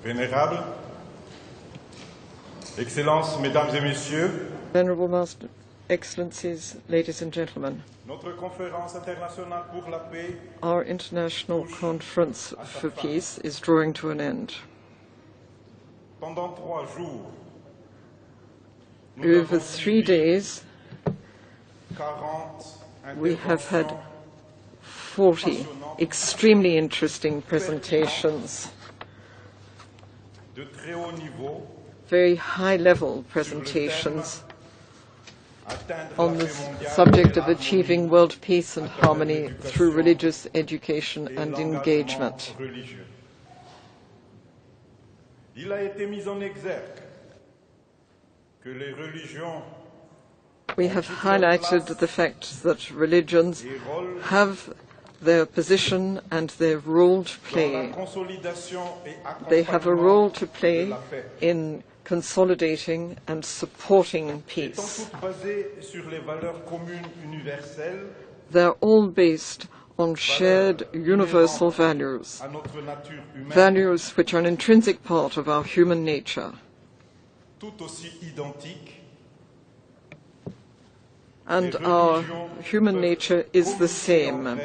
Vénérables, Excellences, Mesdames et Messieurs, Venerable Master, Excellencies, ladies and gentlemen, notre conférence internationale pour la paix our International Conference for Peace is drawing to an end. pendant 3 jours. Over 3 days, 40 we have had 40 extremely interesting presentations, de très haut niveau very high-level presentations atteindre on la the paix mondiale subject et of la achieving world peace and harmony through religious education et and l'engagement engagement. religieux. Il a été mis en exergue que les religions We have highlighted the fact that religions et rôles have their position and their role to dans play. la consolidation et They have a role to accompagnement de play la paix. in consolidating and supporting Étant peace. toutes basées sur les valeurs communes universelles They're all based on shared universal values, à notre nature humaine, values which are an intrinsic part of our human nature, tout aussi identiques. and our human nature is the same.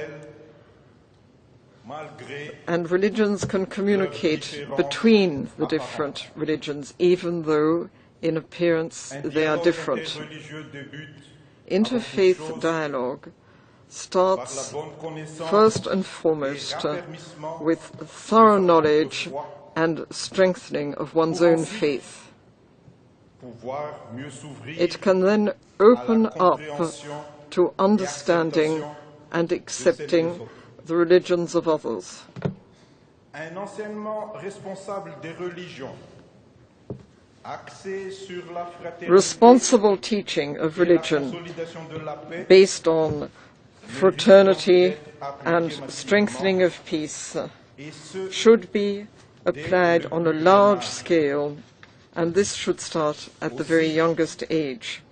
Malgré And religions can communicate between the different religions, even though in appearance un they are dialogue different. interreligieux débute Interfaith dialogue par la starts bonne connaissance first and et foremost raffermissement with thorough knowledge and strengthening of one's own faith. pouvoir mieux s'ouvrir It can then à open la up compréhension to understanding and accepting the religions of others. un enseignement responsable des religions axé sur la fraternité Responsible teaching of et la religion consolidation de la paix based on fraternity and strengthening of peace et ce should be applied on a large scale, and this should start at the very youngest age.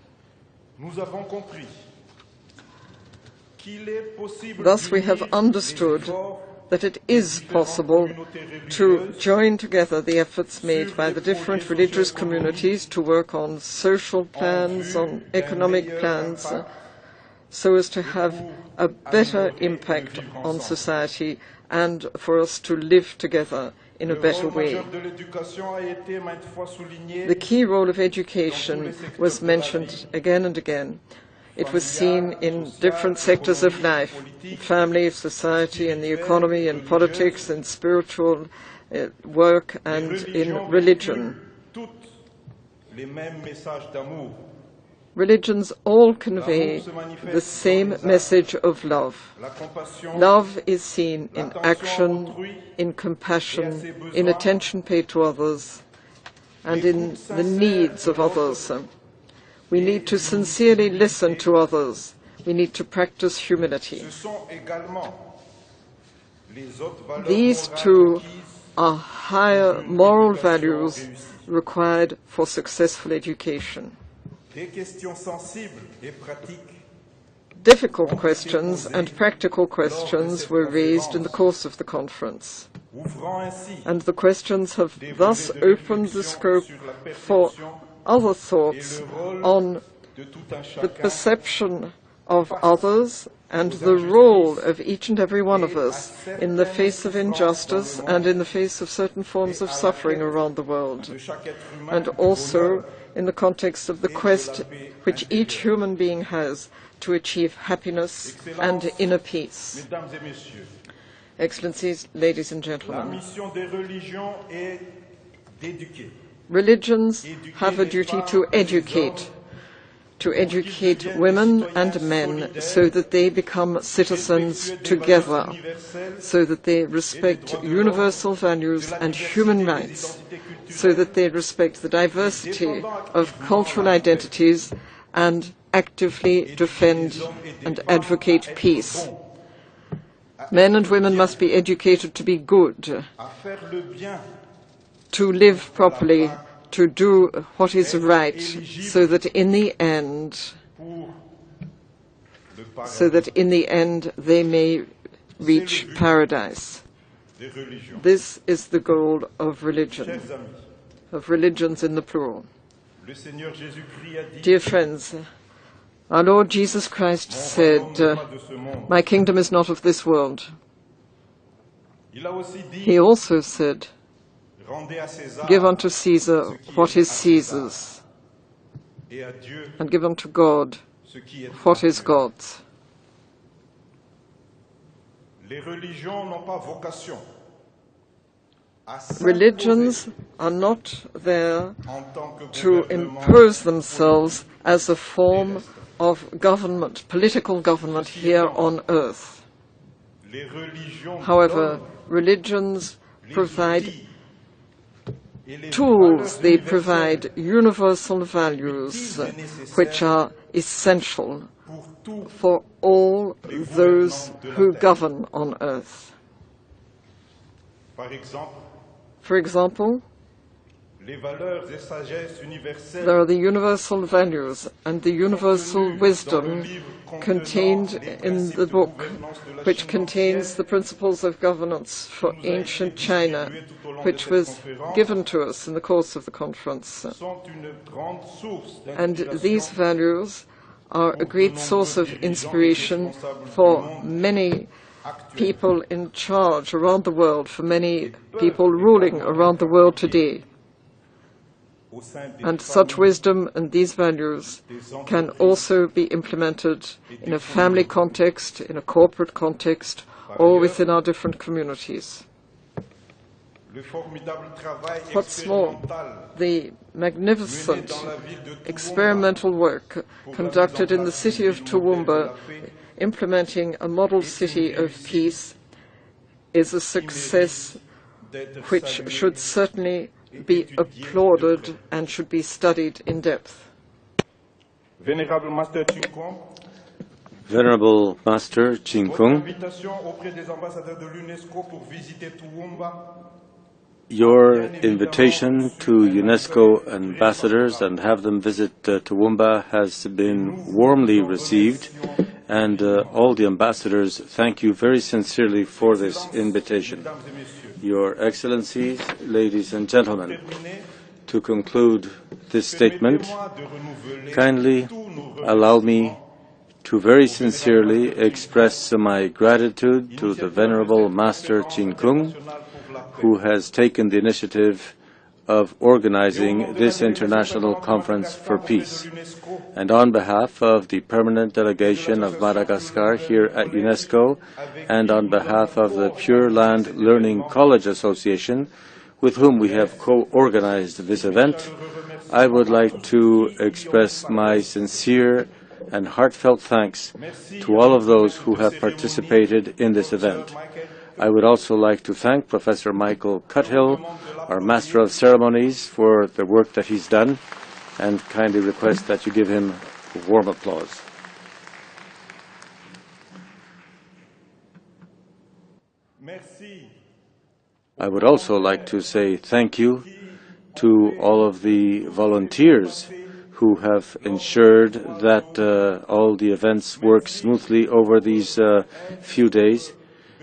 nous avons compris qu'il est possible Thus we have d'unir understood les efforts that it is possible to join together the efforts made by the different religious communities to work on social plans, on economic plans, so as to have a better impact on society and for us to live together in a better way. de l'éducation a été maintes fois souligné. The key role of education was mentioned again and again. It was seen in different sectors of life, family, society, in the economy, in politics, in spiritual work, and in religion. Toutes les mêmes messages d'amour. Religions all convey the same message of love. La compassion, Love is seen in action, in compassion, in attention paid to others, and in the needs of others. We need to sincerely listen to others. We need to practice humility. ce sont également les autres valeurs These morales two acquises are higher moral values required for successful education. des questions sensibles et pratiques Difficult questions and practical questions were raised in the course of the conference, ouvrant ainsi and the questions have thus opened the scope for other thoughts on de tout un the chacun perception of others and the role of each and every one of us in the face of injustice and in the face of certain forms of suffering around the world, de chaque être humain and also in the context of the quest which each human being has to achieve happiness and inner peace. Mesdames et messieurs, Excellencies, ladies and la gentlemen, mission des religions est d'éduquer. religions have a duty to educate women and men so that they become citizens together, so that they respect universal values and human rights, so that they respect the diversity of cultural identities and actively defend and advocate peace. Men and women must be educated to be good, à faire le bien to live properly, to do what is right, so that in the end pour le paradis. they may reach paradise. des religions. This is the goal of religion, Chers amis, of religions in the plural. le Seigneur Jésus-Christ a dit, Dear friends, our Lord Jesus Christ Mon said, royaume n'est pas de ce monde. "My kingdom is not of this world." Il a aussi dit, He also said, rendez à César "Give unto Caesar what is Caesar's, et à Dieu and give unto God ce qui est what is à Dieu. God's." Les religions n'ont pas vocation à Religions are not there en tant que to gouvernement impose themselves as a form of government, political government here on earth. Les religions However, donnent religions les provide outils et les tools, valeurs they universelles provide universal values which are essential pour tous for all those who govern on earth. Par exemple, For example, les valeurs et sagesse universelles there are the universal values and the universal wisdom contained in the book, which contains the principles of governance for ancient China, which was given to us in the course of the conference. sont une grande source And d'inspiration these values are a great source of inspiration for many people in charge around the world, for many people ruling around the world today. au sein des And such wisdom and these values can also be implemented in a family context, in a corporate context, or within our different communities. le formidable travail What's more, expérimental the magnificent dans la ville de Toowoomba experimental work conducted in the city of Toowoomba, implementing a model city of peace, is a success d'être which salué should certainly be applauded and should be studied in depth. Vénérable Master Chinkong, Venerable Master Chin votre Kung, invitation auprès des ambassadeurs de l'UNESCO pour visiter Toowoomba your invitation to UNESCO ambassadors and have them visit Toowoomba has been warmly received, and all the ambassadors thank you very sincerely for this invitation. Mesdames et messieurs, Your Excellencies, ladies and gentlemen, terminé, to conclude this statement, permettez-moi de renouveler kindly tous nos allow me remerciements to very sincerely express my gratitude to the Venerable Master Chin Kung, who has taken the initiative of organizing this international conference for peace. And on behalf of the permanent delegation of Madagascar here at UNESCO, and on behalf of the Pure Land Learning College Association, with whom we have co-organized this event, I would like to express my sincere and heartfelt thanks to all of those who have participated in this event. I would also like to thank Professor Michael Cuthill, our Master of Ceremonies, for the work that he's done, and kindly request that you give him a warm applause. I would also like to say thank you to all of the volunteers who have ensured that all the events work smoothly over these few days.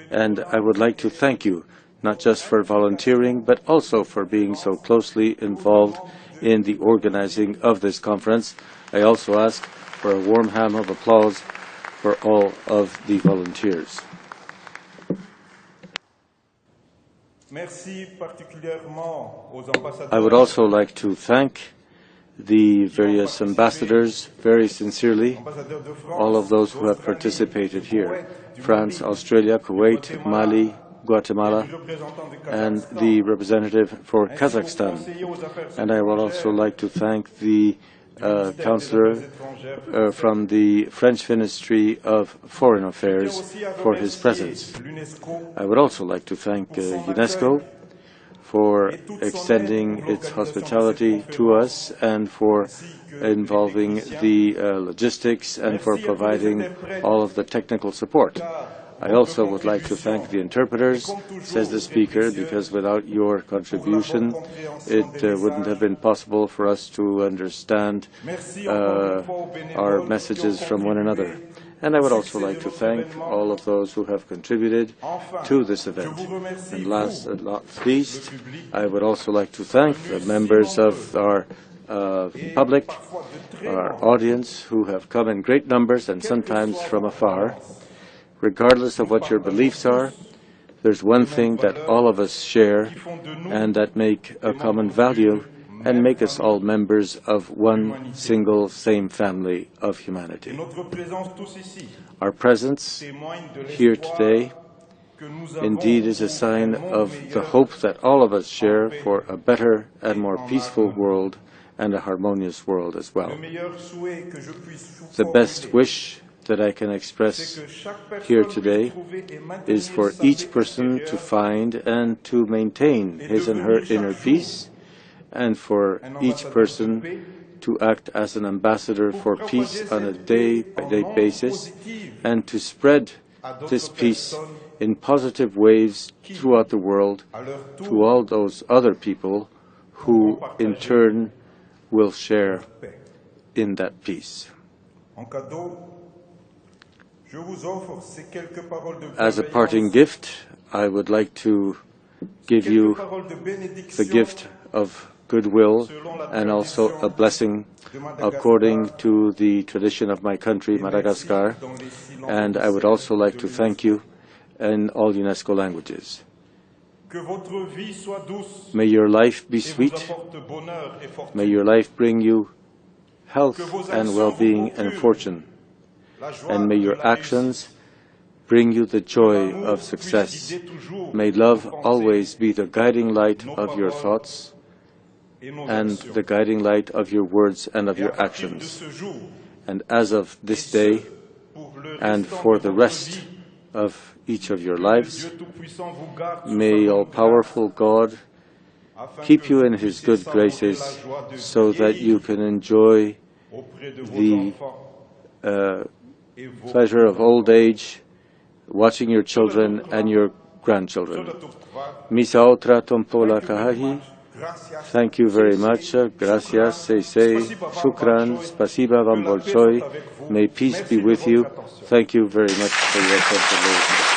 And I would like to thank you, not just for volunteering, but also for being so closely involved in the organizing of this conference. I also ask for a warm hand of applause for all of the volunteers. I would also like to thank the various ambassadors very sincerely, all of those who have participated here: France, Australia, Kuwait, Mali, Guatemala, and the representative for Kazakhstan. And I would also like to thank the counselor from the French Ministry of Foreign Affairs for his presence. I would also like to thank UNESCO for extending its hospitality to us and for involving the logistics and for providing all of the technical support. I also would like to thank the interpreters, says the speaker, because without your contribution it wouldn't have been possible for us to understand our messages from one another. And I would also like to thank all of those who have contributed to this event. And last but not least, I would also like to thank the members of our public, our audience, who have come in great numbers and sometimes from afar. Regardless of what your beliefs are, there's one thing that all of us share and that make a common value and make us all members of one single same family of humanity. Our presence here today indeed is a sign of the hope that all of us share for a better and more peaceful world and a harmonious world as well. The best wish that I can express here today is for each person to find and to maintain his and her inner peace, and for each person to act as an ambassador for peace on a day-by-day basis, and to spread this peace in positive ways throughout the world to all those other people who, in turn, will share in that peace. As a parting gift, I would like to give you the gift of goodwill and also a blessing according to the tradition of my country, Madagascar, and I would also like to thank you in all UNESCO languages. May your life be sweet. May your life bring you health and well-being and fortune. And may your actions bring you the joy of success. May love always be the guiding light of your thoughts and the guiding light of your words and of your actions. And as of this day and for the rest of each of your lives, may all-powerful God keep you in His good graces so that you can enjoy the pleasure of old age, watching your children and your grandchildren. Misa otra tompola kahahi. Thank you very much. Gracias, seisei, shukran, spasiba vam bolshoi. May peace be with you. Thank you very much for your consideration.